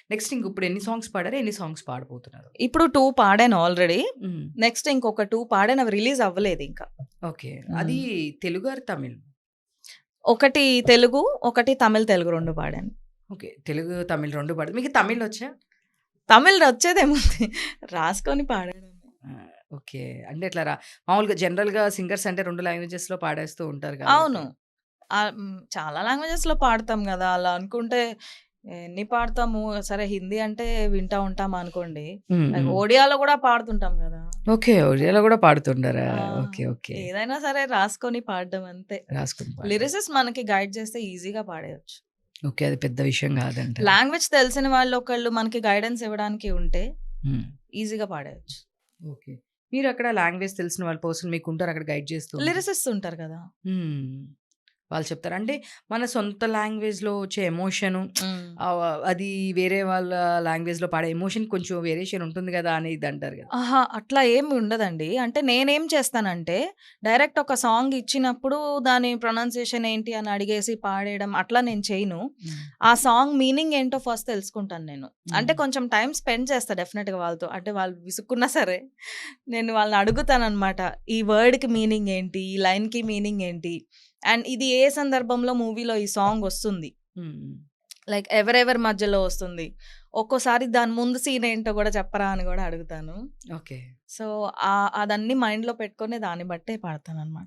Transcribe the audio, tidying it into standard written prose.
Next ఇంకిప్పుడు ఎన్ని songs పాడారు? ఎన్ని సాంగ్స్ పాడబోతున్నారు? ఇప్పుడు 2 పాడాను ఆల్రెడీ. హ్మ్. నెక్స్ట్ ఇంకొక 2 పాడాను. అవి రిలీజ్ అవ్వలేదు ఇంకా. ఓకే. అది తెలుగు ఆర్ తమిళ్? ఒకటి తెలుగు, ఒకటి తమిళ్, తెలుగు 2 పాడాను. ఓకే. తెలుగు, తమిళ్ 2 పాడారు. మీకు తమిళొచ్చా? తమిళ్ వచ్చేదేముంది రాసుకొని పాడడమే. ఆ! ఓకే. అంటే ఇట్లా మామూలుగా జనరల్‌గా సింగర్స్ అంటే 2 లాంగ్వేజెస్‌లో పాడేస్తూ ఉంటారు కాబట్టి. అవును. చాలా లాంగ్వేజెస్‌లో పాడతాం గదా! అలా అనుకుంటే ఎన్ని పాడతాము. సరే హిందీ అంటే వింటా ఉంటాం అనుకోండి. హ్మ్. లైక్ హ్మ్. ఒడియాలో గూడా పాడుతుంటాం గదా! ఓకే. ఒడియాలో గూడా పాడుతుండారా? ఆ! ఓకే. ఓకే. ఏదైనా సరే రాసుకొని పాడడం అంతే. రాసుకొని పాడడం. లిరిసిస్ట్ మనకి గైడ్ చేస్తే ఈజీగా పాడేయొచ్చు. ఓకే. అది పెద్ద విషయం గాదంటారు. లాంగ్వేజ్ తెలిసిన వాళ్ళు ఒకళ్ళు మనకి గైడెన్స్ ఇవ్వడానికి ఉంటే హ్మ్. ఈజీగా పాడేయొచ్చు. ఓకే. మీరక్కడ లాంగ్వేజ్ తెలిసిన వాళ్ళ పర్సన్ మీకుంటారు అక్కడ గైడ్ చేస్తూ ఉంటారు. లిరిసిస్ట్ ఉంటారు కదా! హ్మ్. వాళ్ళు చెప్తారు. అంటే మన సొంత లాంగ్వేజ్‌లో వచ్చే ఎమోషను అది వేరే వాళ్ళ లాంగ్వేజ్‌లో పాడే ఎమోషన్ కొంచెం వేరియేషన్ ఉంటుంది గదా! అని ఇదంటారు గదా! అహా! అట్లా ఏమి ఉండదండి. అంటే నేనేం చేస్తానంటే, డైరెక్ట్ ఒక సాంగ్ ఇచ్చినప్పుడు దాని ప్రొనౌన్సియేషన్ ఏంటి అని అడిగేసి పాడేయడం అట్లా నేను చేయను. హ్మ్. ఆ సాంగ్ మీనింగ్ ఏంటో ఫస్ట్ తెలుసుకుంటాను నేను. అంటే హ్మ్. కొంచెం టైమ్ స్పెండ్ చేస్తా డెఫినిట్‌గా వాళ్ళతో. అంటే వాళ్ళు విసుక్కున్నా సరే, నేను వాళ్ళని అడుగుతాననమాట. ఈ వర్డ్‌కి మీనింగ్ ఏంటి? ఈ లైన్‌కి మీనింగ్ ఏంటి? అండ్ ఇది ఏ సందర్భంలో మూవీలో ఈ సాంగ్ వస్తుంది? హ్మ్. లైక్ ఎవరెవరి మధ్యలో వస్తుంది? ఒక్కోసారి దాని ముందు సీన్ ఏంటో గూడా చెప్పరా అని గూడా అడుగుతాను. ఓకే. సో, అదన్నీ మైండ్‌లో పెట్టుకొని దాన్ని బట్టే పాడతాననమాట.